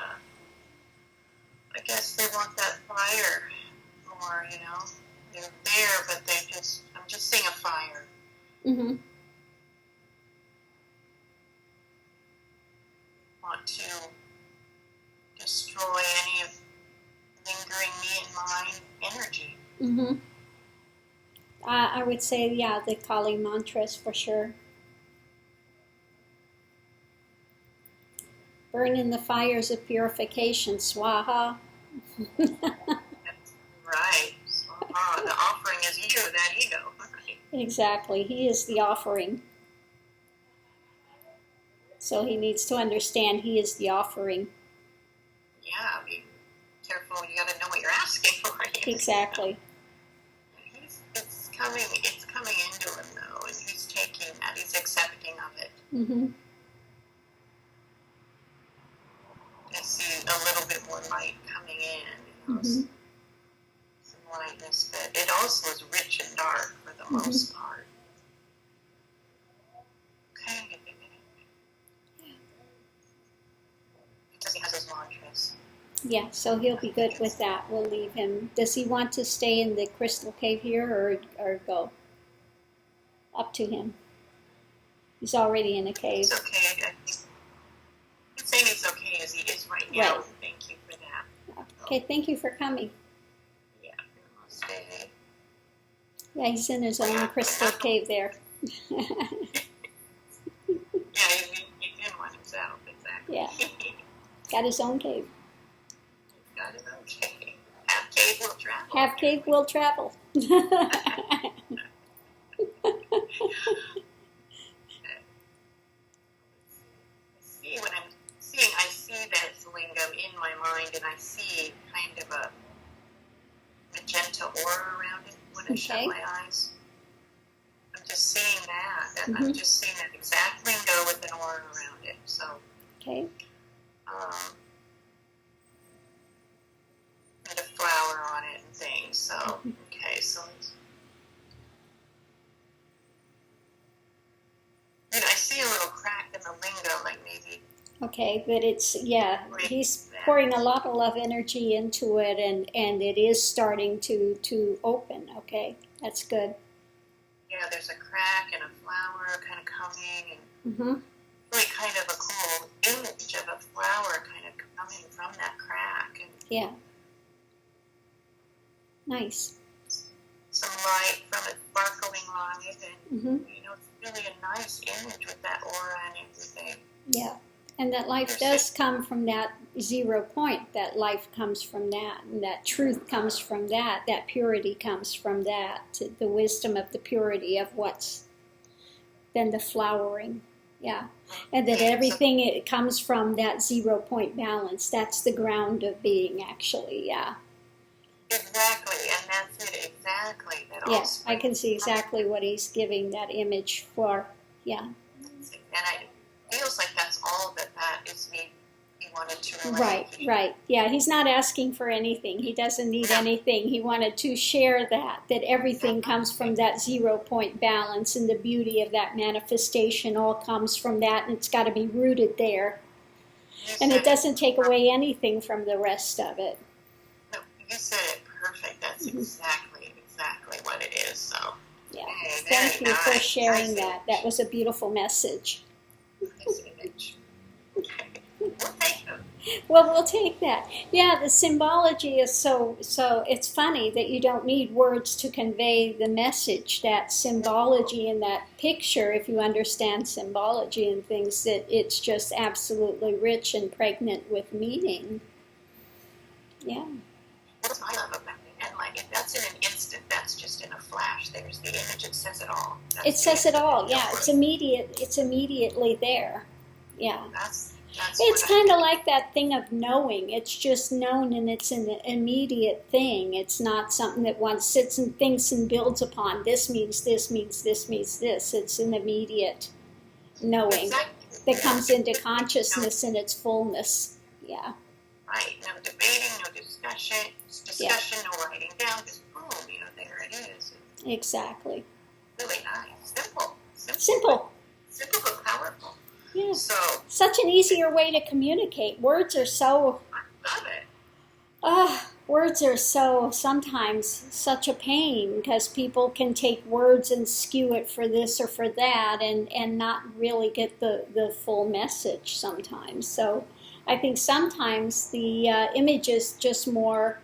I guess they want that fire more, They're there, but I'm just seeing a fire. Mm-hmm. Want to destroy any of lingering me and mine energy. Mm-hmm. I would say, yeah, the Kali mantras for sure. Burn in the fires of purification, swaha. That's right. Swaha. The offering is you, that ego. Exactly. He is the offering. So he needs to understand he is the offering. Yeah, be careful. You got to know what you're asking for. Exactly. It's coming into him though, and he's taking that. He's accepting of it. Mm-hmm. I see a little bit more light coming in. Some lightness, but it also is rich and dark for the most part. Okay. Because he has his mantras. Yeah, so he'll be good with that. We'll leave him. Does he want to stay in the crystal cave here or go? up to him. He's already in a cave. It's okay. I'm saying it's okay as he is right now. Right. Thank you for that. Okay, thank you for coming. Yeah, namaste. Yeah, he's in his own crystal cave there. Yeah, he didn't want himself, exactly. Yeah. Got his own cave. Got his own cave. Half cave will travel. Half cave will travel. I see that lingam in my mind, and I see kind of a magenta aura around it when I shut my eyes. I'm just seeing that. I'm just seeing that exact lingo with an aura around it. So, okay. And a flower on it and things. So, okay, so I see a little crack in the lingo, like maybe. Okay, but it's, he's pouring a lot of love energy into it, and it is starting to open, okay? That's good. Yeah, there's a crack and a flower kind of coming, and really kind of a cool image of a flower kind of coming from that crack. And yeah. Nice. Some light from it, sparkling light, and, it's really a nice image with that aura and everything. Yeah. And that life does come from that 0 point. That life comes from that. And that truth comes from that. That purity comes from that. The wisdom of the purity of what's then the flowering. Yeah. And that everything, it comes from that 0 point balance. That's the ground of being, actually. Yeah. Exactly. And that's it. Exactly. Yes, I can see exactly what he's giving that image for. Yeah. And it feels like that's all that is he wanted to relate. Right. Yeah, he's not asking for anything. He doesn't need anything. He wanted to share that everything comes from that 0 point balance, and the beauty of that manifestation all comes from that, and it's got to be rooted there. And it doesn't take away anything from the rest of it. No, you said it perfect. That's exactly what it is. So, yeah. Thank you for sharing that. Image. That was a beautiful message. Nice image. Okay. We'll take them. Well, we'll take that. Yeah, the symbology is so it's funny that you don't need words to convey the message. That symbology in that picture, if you understand symbology and things, that it's just absolutely rich and pregnant with meaning. Yeah. That's what I love about it. And like, if that's in an instant, that's just in a flash. There's the image. It says it all. It says it all. Yeah, it's immediate. It's immediately there. Yeah. That's it's kind of like that thing of knowing. It's just known, and it's an immediate thing. It's not something that one sits and thinks and builds upon. This means this means this means this. It's an immediate knowing that comes into consciousness in its fullness. Yeah. Right. No debating, no discussion, no writing down. Just boom, there it is. Exactly. Really nice. Simple. Simple but powerful. Yeah. So, such an easier way to communicate. Words are so. I love it. Words are so sometimes such a pain, because people can take words and skew it for this or for that, and not really get the full message sometimes. So I think sometimes the image is just more,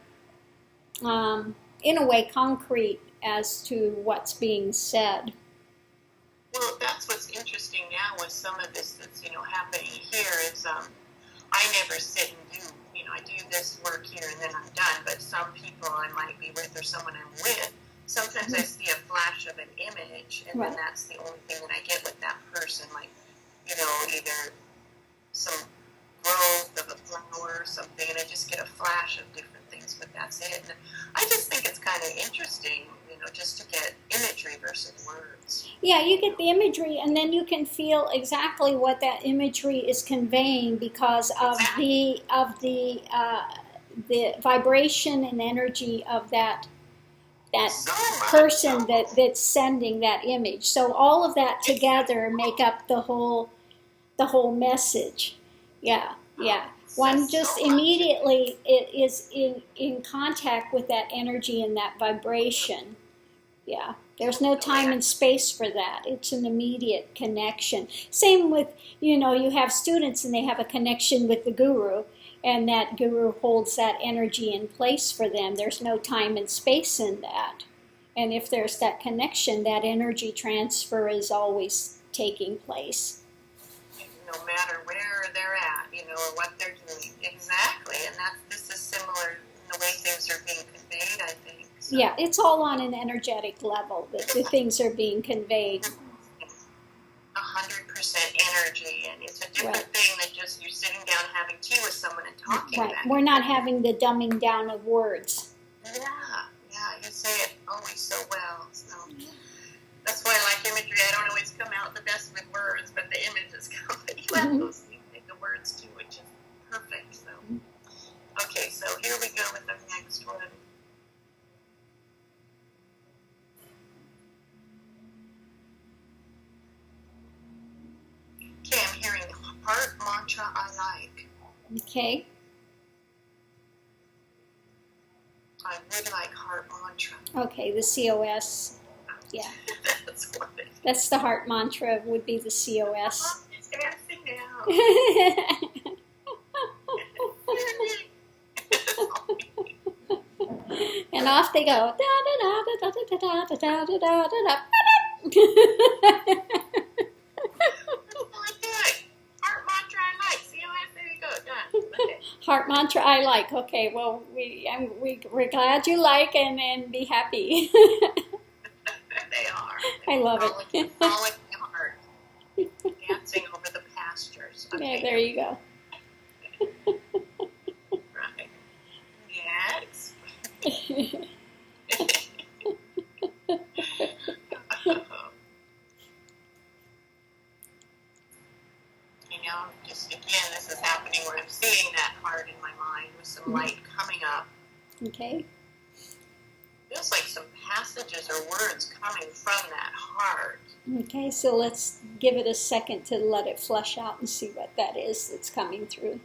in a way, concrete as to what's being said. Well, that's what's interesting now with some of this that's, happening here is I never sit and do, I do this work here and then I'm done, but some people I might be with or someone I'm with, sometimes I see a flash of an image, and then that's the only thing that I get with that person, like, either some growth of a flower or something, and I just get a flash of different things, but that's it. And I just think it's kind of interesting, just to get imagery versus words. Yeah, you get the imagery, and then you can feel exactly what that imagery is conveying because of the vibration and energy of that person that's sending that image. So all of that together make up the whole message. Yeah. One just immediately is in contact with that energy and that vibration. Yeah, there's no time and space for that. It's an immediate connection. Same with, you have students and they have a connection with the guru, and that guru holds that energy in place for them. There's no time and space in that. And if there's that connection, that energy transfer is always taking place. No matter where they're at, or what they're doing. Exactly, and this is similar in the way things are being conveyed, I think. So. Yeah, it's all on an energetic level that the things are being conveyed. 100% energy, and it's a different thing than just you're sitting down having tea with someone and talking. Right, we're not having the dumbing down of words. Yeah, you say it always so well. So that's why I like imagery. I don't always come out the best with words, but the images come. But you have those things in the words too, which is perfect. So, okay, so here we go with the next one. Okay, I'm hearing heart mantra I like. Okay. I would like heart mantra. Okay, the COS. Yeah. That's the heart mantra, would be the COS. It's dancing now. And off they go. Heart mantra I like. Okay, well, we're glad you like and be happy. They are. I love it. Following the heart. Dancing over the pastures. Okay. Yeah, there you go. Right. Yes. Just again, this is happening where I'm seeing that heart in my mind with some light coming up. Okay. Feels like some passages or words coming from that heart. Okay, so let's give it a second to let it flush out and see what that is that's coming through.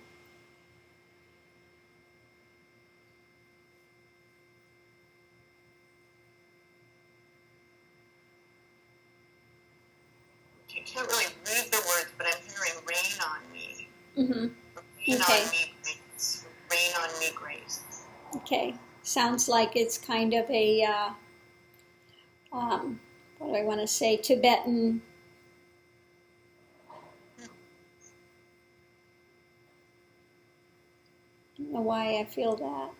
I can't really read the words, but I'm hearing rain on me. Mm-hmm. Rain on me, grace. Rain on me, grace. Okay. Sounds like it's kind of a, what do I want to say, Tibetan. I don't know why I feel that.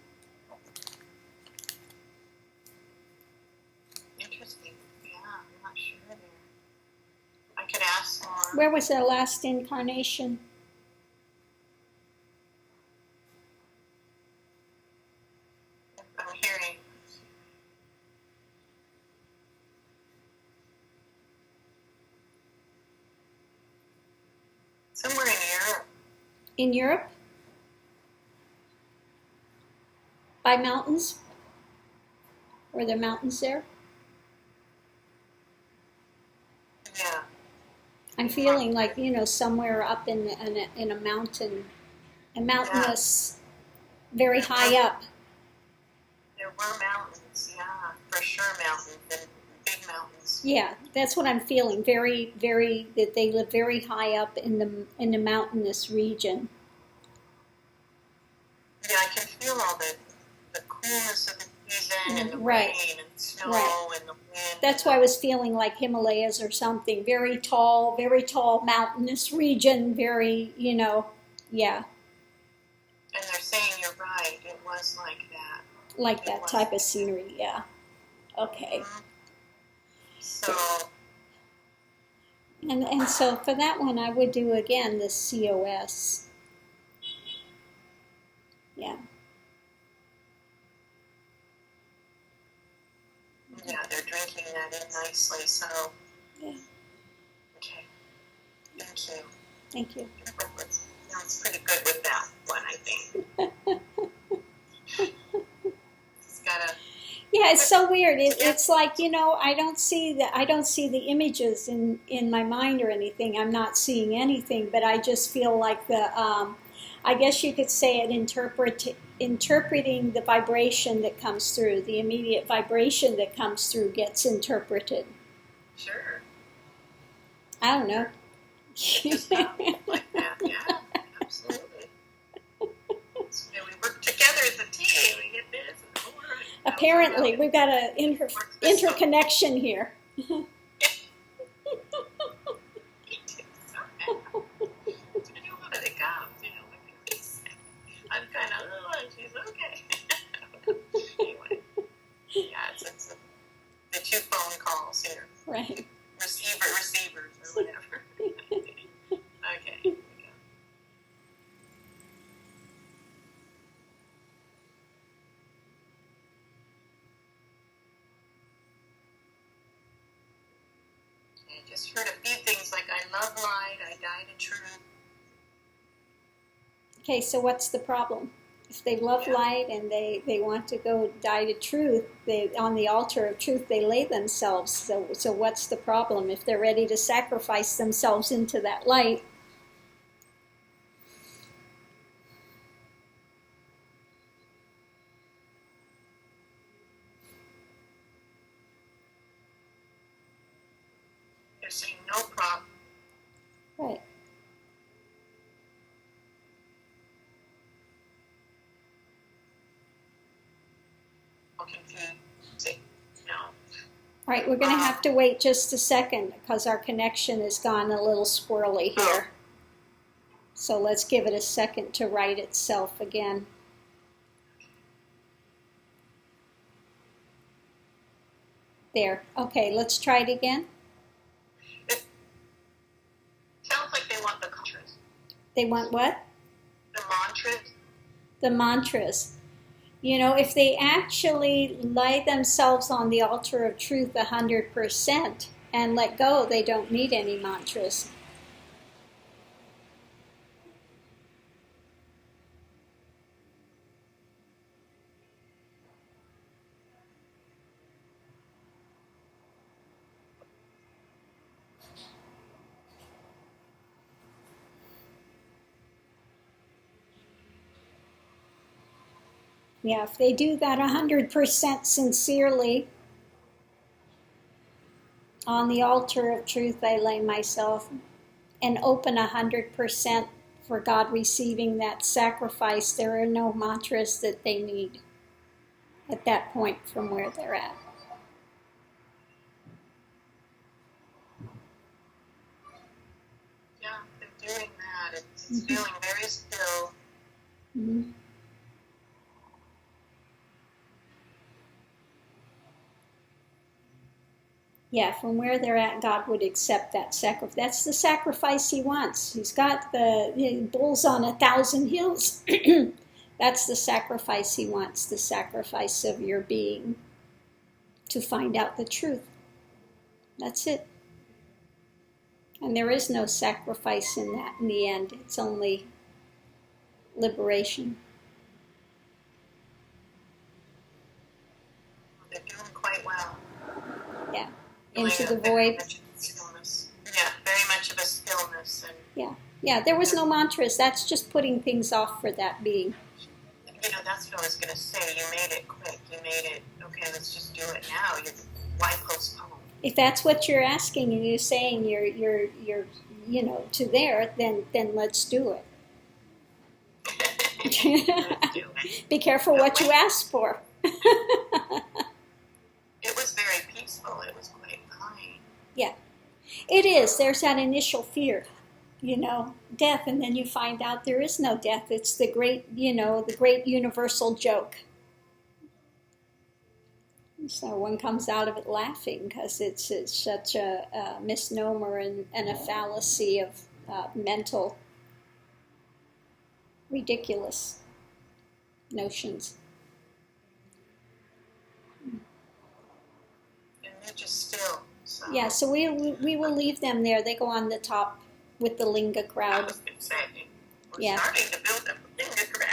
Interesting. Yeah, I'm not sure there. I could ask more. Where was their last incarnation? I'm hearing. Somewhere in Europe. In Europe? By mountains? Were there mountains there? Yeah. I'm feeling like, somewhere up in a mountain, a mountainous, very high up. There were mountains, yeah, for sure mountains, and big mountains. Yeah, that's what I'm feeling. Very, very, that they live very high up in the mountainous region. Yeah, I can feel all the coolness of the season and the right. rain and snow and the wind. That's why I was feeling like Himalayas or something. Very tall, mountainous region, very, yeah. And they're saying you're right, it was like that. Like that type of scenery, yeah. Okay. Mm-hmm. So. And so for that one, I would do again the COS. Yeah. Yeah, they're drinking that in nicely, so. Yeah. Okay. Thank you. Thank you. Sounds pretty good with that one, I think. Just gotta. Yeah, it's so weird. It's like, I don't see the images in my mind or anything. I'm not seeing anything, but I just feel like I guess you could say it interpreting the vibration that comes through. The immediate vibration that comes through gets interpreted. Sure. I don't know. Just like that, yeah, absolutely. So we work together as a team. We get this. And Apparently, we've got an interconnection here. I'm kind of, and she's okay. Anyway, yeah, it's the 2 phone calls here. Right. Receivers or whatever. Okay, here we go. I just heard a few things like I love light, I die to truth. Okay, so what's the problem? If they love light and they want to go die to truth, on the altar of truth they lay themselves. So what's the problem? If they're ready to sacrifice themselves into that light, they're saying no problem. right? Confusing. No. All right, we're going to have to wait just a second because our connection has gone a little squirrely here. So let's give it a second to right itself again. There. Okay, let's try it again. It sounds like they want the mantras. They want what? The mantras. The mantras. You know, if they actually lay themselves on the altar of truth 100% and let go, they don't need any mantras. Yeah, if they do that 100% sincerely, on the altar of truth I lay myself, and open 100% for God receiving that sacrifice, there are no mantras that they need at that point from where they're at. Yeah, they're doing that. It's feeling very still. Mm-hmm. Yeah, from where they're at, God would accept that sacrifice. That's the sacrifice He wants. He's got the bulls on 1,000 hills. That's the sacrifice He wants, the sacrifice of your being to find out the truth. That's it. And there is no sacrifice in that in the end. It's only liberation. They're doing quite well. Yeah. Into the void. Yeah, very much of a stillness. And yeah, there was no mantras. That's just putting things off for that being. You know, that's what I was going to say. You made it quick. You made it, okay, let's just do it now. Why postpone? If that's what you're asking and you're saying you're you know, to there, then let's do it. Let's do it. Be careful what you ask for. It was very peaceful. It was quite kind. Yeah, it is. There's that initial fear, you know, death, and then you find out there is no death. It's the great, you know, the great universal joke. So one comes out of it laughing because it's such a misnomer and a fallacy of mental, ridiculous notions. They're just still. So. Yeah, so we will leave them there. They go on the top with the Linga crowd. I was going to say, we're starting to build a Linga crowd.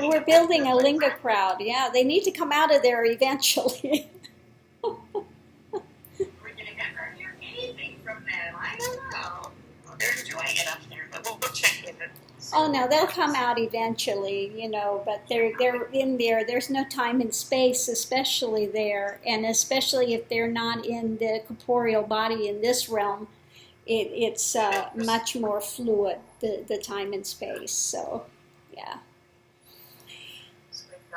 We're building a Linga crowd. Yeah, they need to come out of there eventually. We're going to ever hear anything from them. I don't know. Well, they're enjoying it up there, but we'll check in and see. Oh no, they'll come out eventually, you know, but they're in there. There's no time and space, especially there, and especially if they're not in the corporeal body in this realm, it's much more fluid, the time and space. So, yeah. So we've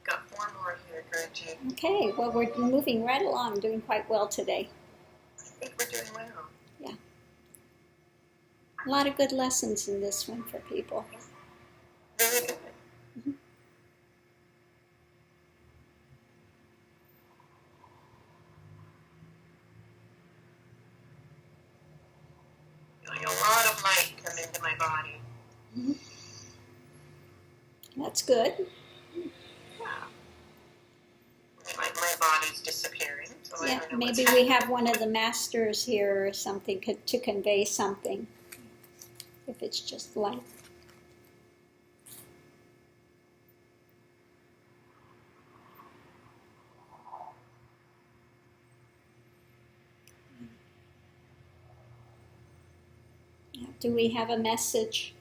got 4 more here, Gertrude. Okay, well, we're moving right along, doing quite well today. I think we're doing well. Yeah. A lot of good lessons in this one for people. Very good. Mhm. Feeling a lot of light come into my body. Mhm. That's good. Yeah. My body's disappearing, so I Yeah, don't know maybe what's we have one of the masters here or something to convey something, if it's just light. Do we have a message?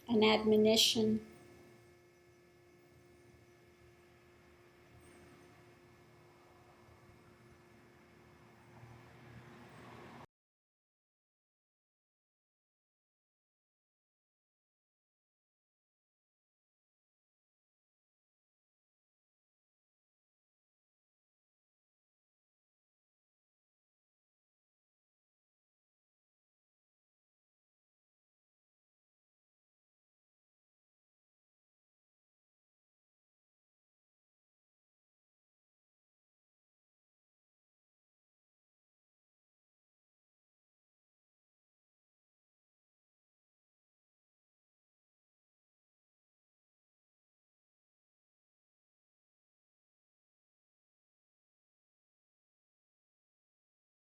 An admonition?